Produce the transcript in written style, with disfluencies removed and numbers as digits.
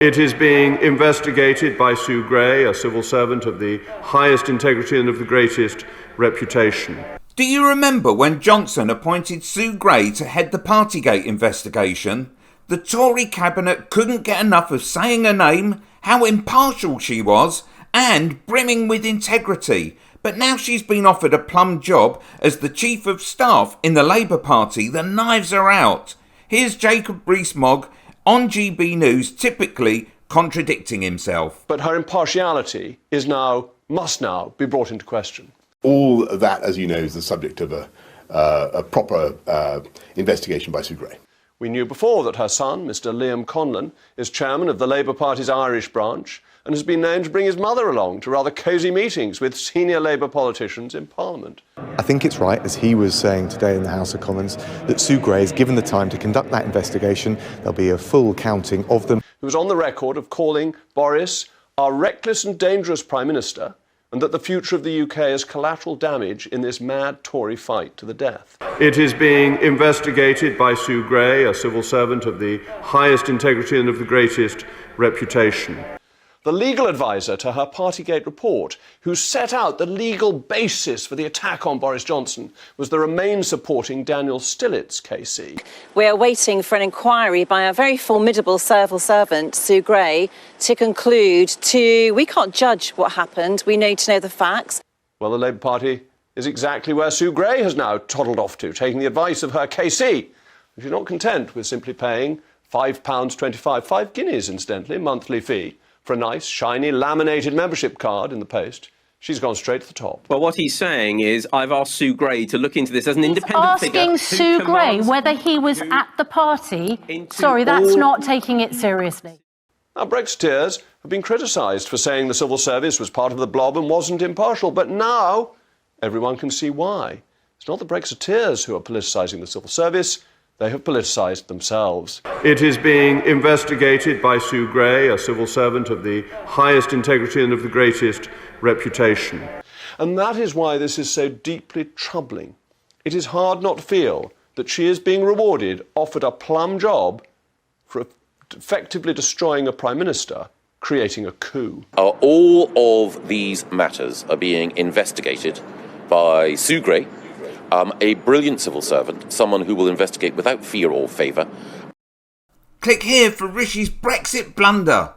It is being investigated by Sue Gray, a civil servant of the highest integrity and of the greatest reputation. Do you remember when Johnson appointed Sue Gray to head the Partygate investigation? The Tory cabinet couldn't get enough of saying her name, how impartial she was, and brimming with integrity. But now she's been offered a plum job as the Chief of Staff in the Labour Party. The knives are out. Here's Jacob Rees-Mogg on GB News, typically contradicting himself. But her impartiality must now be brought into question. All of that, as you know, is the subject of a proper investigation by Sue Gray. We knew before that her son, Mr Liam Conlon, is chairman of the Labour Party's Irish branch and has been known to bring his mother along to rather cosy meetings with senior Labour politicians in Parliament. I think it's right, as he was saying today in the House of Commons, that Sue Gray is given the time to conduct that investigation. There'll be a full counting of them. Who was on the record of calling Boris our reckless and dangerous Prime Minister, and that the future of the UK is collateral damage in this mad Tory fight to the death. It is being investigated by Sue Gray, a civil servant of the highest integrity and of the greatest reputation. The legal advisor to her Partygate report, who set out the legal basis for the attack on Boris Johnson, was the Remain supporting Daniel Stillett's KC. We're waiting for an inquiry by a very formidable civil servant, Sue Gray, to conclude we can't judge what happened, we need to know the facts. Well, the Labour Party is exactly where Sue Gray has now toddled off to, taking the advice of her KC. If you're not content with simply paying £5.25, 5 guineas incidentally, monthly fee, for a nice, shiny, laminated membership card in the post, she's gone straight to the top. Well, what he's saying is, I've asked Sue Gray to look into this as an independent figure. Asking Sue Gray whether he was at the party. Sorry, that's not taking it seriously. Now, Brexiteers have been criticised for saying the civil service was part of the blob and wasn't impartial, but now everyone can see why. It's not the Brexiteers who are politicising the civil service. They have politicised themselves. It is being investigated by Sue Gray, a civil servant of the highest integrity and of the greatest reputation. And that is why this is so deeply troubling. It is hard not to feel that she is being rewarded, offered a plum job for effectively destroying a Prime Minister, creating a coup. All of these matters are being investigated by Sue Gray, a brilliant civil servant, someone who will investigate without fear or favour. Click here for Rishi's Brexit blunder.